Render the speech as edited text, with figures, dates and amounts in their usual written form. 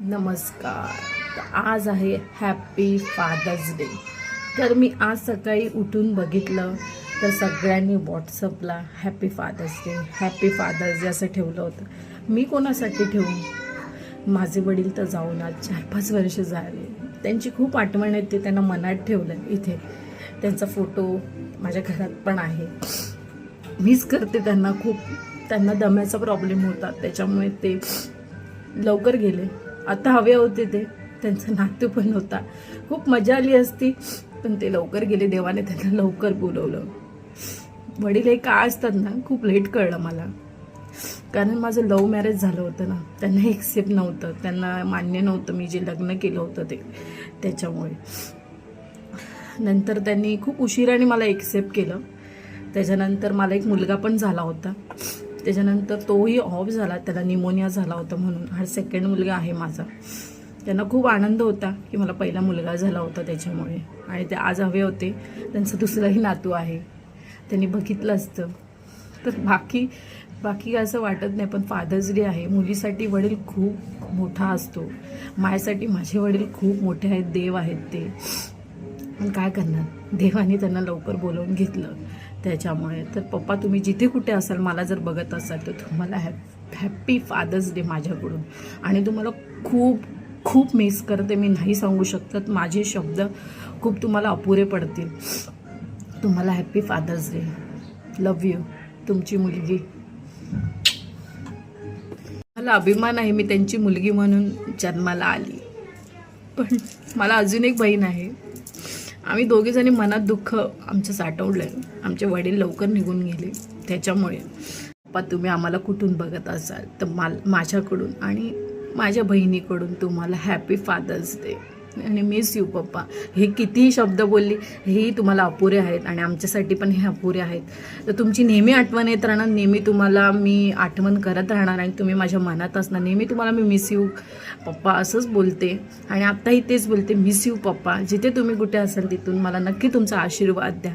नमस्कार. तर आज आहे हॅपी फादर्स डे. तर मी आज सकाळी उठून बघितलं तर सगळ्यांनी व्हॉट्सअपला हॅपी फादर्स डे असं ठेवलं होतं. मी कोणासाठी ठेवू? माझे वडील तर जाऊन आज 4-5 वर्ष झाले. त्यांची खूप आठवण येते, त्यांना मनात ठेवलं इथे. त्यांचा फोटो माझ्या घरात पण आहे. मिस करते त्यांना खूप. त्यांना दम्याचा प्रॉब्लेम होता, त्याच्यामुळे ते लवकर गेले. आता हवे होते ते, त्यांचा नातू पण होता. खूप मजा आली असती, पण ते लवकर गेले. देवाने त्यांना लवकर बोलवलं. वडील हे का असतात ना, खूप लेट कळलं मला. कारण माझं लव्ह मॅरेज झालं होतं ना, त्यांना एक्सेप्ट नव्हतं, त्यांना मान्य नव्हतं मी जे लग्न केलं होतं ते. त्याच्यामुळे नंतर त्यांनी खूप उशिराने मला एक्सेप्ट केलं. त्याच्यानंतर मला एक मुलगा पण झाला होता. त्याच्यानंतर तोही ऑफ झाला, त्याला निमोनिया झाला होता म्हणून. हा सेकंड मुलगा आहे माझा. त्यांना खूप आनंद होता की मला पहिला मुलगा झाला होता त्याच्यामुळे. आणि ते आज हवे होते. त्यांचं दुसरंही नातू आहे, त्यांनी बघितलं असतं. तर बाकी असं वाटत नाही. पण फादर्स डे आहे. मुलीसाठी वडील खूप मोठा असतो. माझ्यासाठी माझे वडील खूप मोठे आहेत, देव आहेत ते. पण काय करणार, देवाने त्यांना लवकर बोलवून घेतलं त्याच्यामुळे. तर पप्पा, तुम्ही जिथे कुठे असाल, मला जर बघत असाल तर तुम्हाला हॅपी फादर्स डे माझ्याकडून. आणि तुम्हाला खूप खूप मिस करते. मी नाही सांगू शकत, माझे शब्द खूप तुम्हाला अपुरे पडतील. तुम्हाला happy Father's Day. Love you. तुमची मुलगी. मला अभिमान आहे, मी त्यांची मुलगी म्हणून जन्माला आली. पण मला अजून एक बहीण आहे. आम्ही दोघीजणी मनात दुःख आमचं साठवलं आहे. आमचे वडील लवकर निघून गेले त्याच्यामुळे. पप्पा, तुम्ही आम्हाला कुठून बघत असाल तर माझ्याकडून आणि माझ्या बहिणीकडून तुम्हाला हॅपी फादर्स डे. आणि मिस यू पप्पा. हे कितीही शब्द बोलली, हेही तुम्हाला अपुरे आहेत आणि आमच्यासाठी पण हे अपुरे आहेत. तर तुमची नेहमी आठवण येत राहणार, नेहमी तुम्हाला मी आठवण करत राहणार आणि तुम्ही माझ्या मनात असणार. नेहमी तुम्हाला मी मिस यू पप्पा असंच बोलते आणि आत्ताही तेच बोलते, मिस यू पप्पा. जिथे तुम्ही कुठे असाल तिथून मला नक्की तुमचा आशीर्वाद द्या.